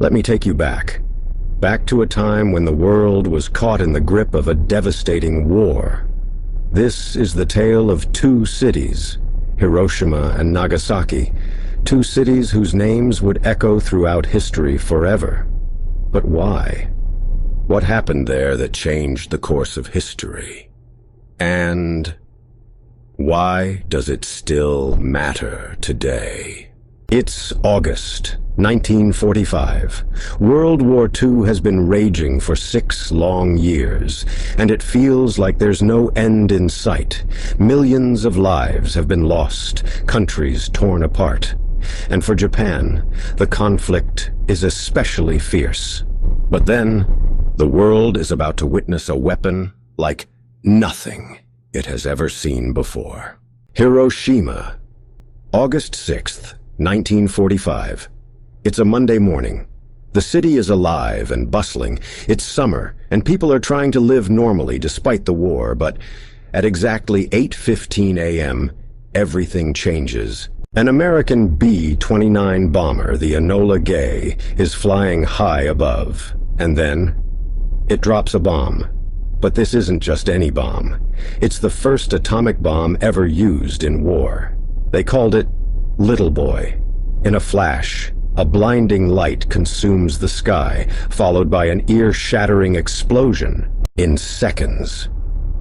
Let me take you back. Back to a time when the world was caught in the grip of a devastating war. This is the tale of two cities, Hiroshima and Nagasaki, two cities whose names would echo throughout history forever. But why? What happened there that changed the course of history? And why does it still matter today? It's August 1945. World War II has been raging for 6 long years, and it feels like there's no end in sight. Millions of lives have been lost, countries torn apart. And for Japan, the conflict is especially fierce. But then, the world is about to witness a weapon like nothing it has ever seen before. Hiroshima, August 6th, 1945. It's a Monday morning. The city is alive and bustling. It's summer, and people are trying to live normally despite the war, but at exactly 8:15 a.m., everything changes. An American B-29 bomber, the Enola Gay, is flying high above, and then it drops a bomb. But this isn't just any bomb. It's the first atomic bomb ever used in war. They called it Little Boy. In a flash, a blinding light consumes the sky, followed by an ear-shattering explosion. In seconds,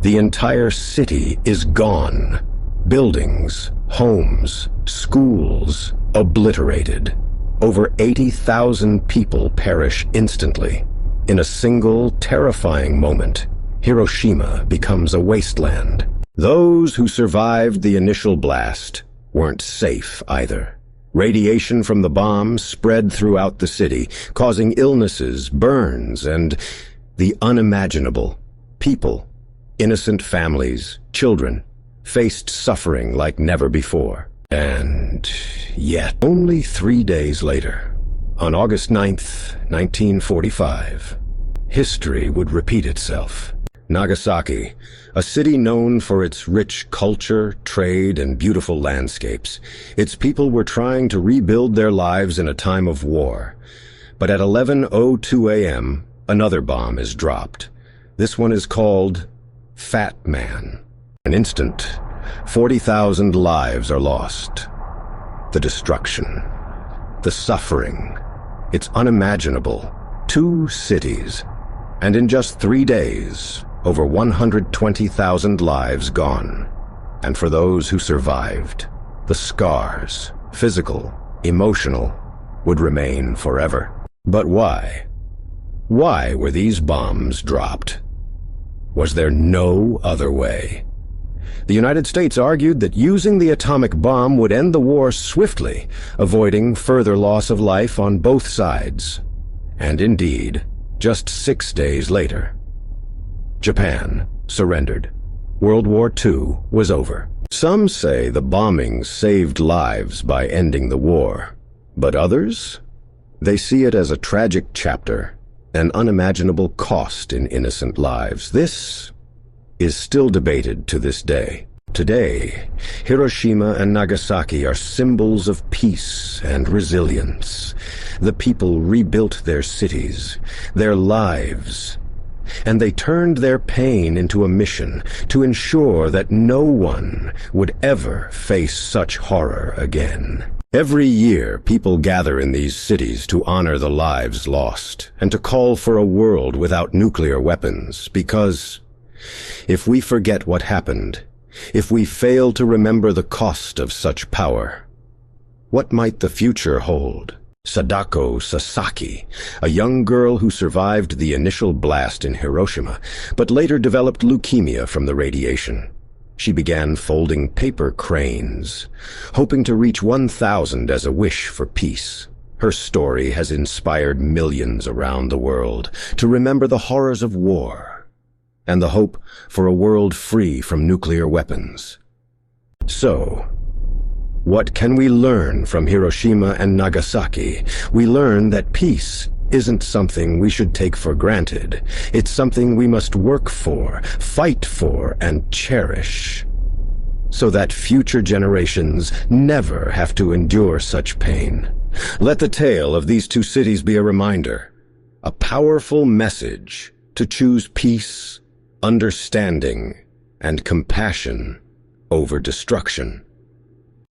the entire city is gone. Buildings, homes, schools, obliterated. Over 80,000 people perish instantly. In a single, terrifying moment, Hiroshima becomes a wasteland. Those who survived the initial blast weren't safe either. Radiation from the bomb spread throughout the city, causing illnesses, burns, and the unimaginable. People, innocent families, children, faced suffering like never before. And yet, only 3 days later, on August 9th, 1945, history would repeat itself. Nagasaki, a city known for its rich culture, trade, and beautiful landscapes. Its people were trying to rebuild their lives in a time of war. But at 11:02 a.m., another bomb is dropped. This one is called Fat Man. In an instant, 40,000 lives are lost. The destruction, the suffering, it's unimaginable. 2 cities, and in just 3 days, over 120,000 lives gone. And for those who survived, the scars, physical, emotional, would remain forever. But why? Why were these bombs dropped? Was there no other way? The United States argued that using the atomic bomb would end the war swiftly, avoiding further loss of life on both sides. And indeed, just 6 days later, Japan surrendered. World War II was over. Some say the bombings saved lives by ending the war. But others? They see it as a tragic chapter, an unimaginable cost in innocent lives. This is still debated to this day. Today, Hiroshima and Nagasaki are symbols of peace and resilience. The people rebuilt their cities, their lives, and they turned their pain into a mission to ensure that no one would ever face such horror again. Every year, people gather in these cities to honor the lives lost and to call for a world without nuclear weapons, because if we forget what happened, if we fail to remember the cost of such power, what might the future hold? Sadako Sasaki, a young girl who survived the initial blast in Hiroshima, but later developed leukemia from the radiation. She began folding paper cranes, hoping to reach 1,000 as a wish for peace. Her story has inspired millions around the world to remember the horrors of war and the hope for a world free from nuclear weapons. So, what can we learn from Hiroshima and Nagasaki? We learn that peace isn't something we should take for granted. It's something we must work for, fight for, and cherish, so that future generations never have to endure such pain. Let the tale of these two cities be a reminder, a powerful message to choose peace, understanding, and compassion over destruction.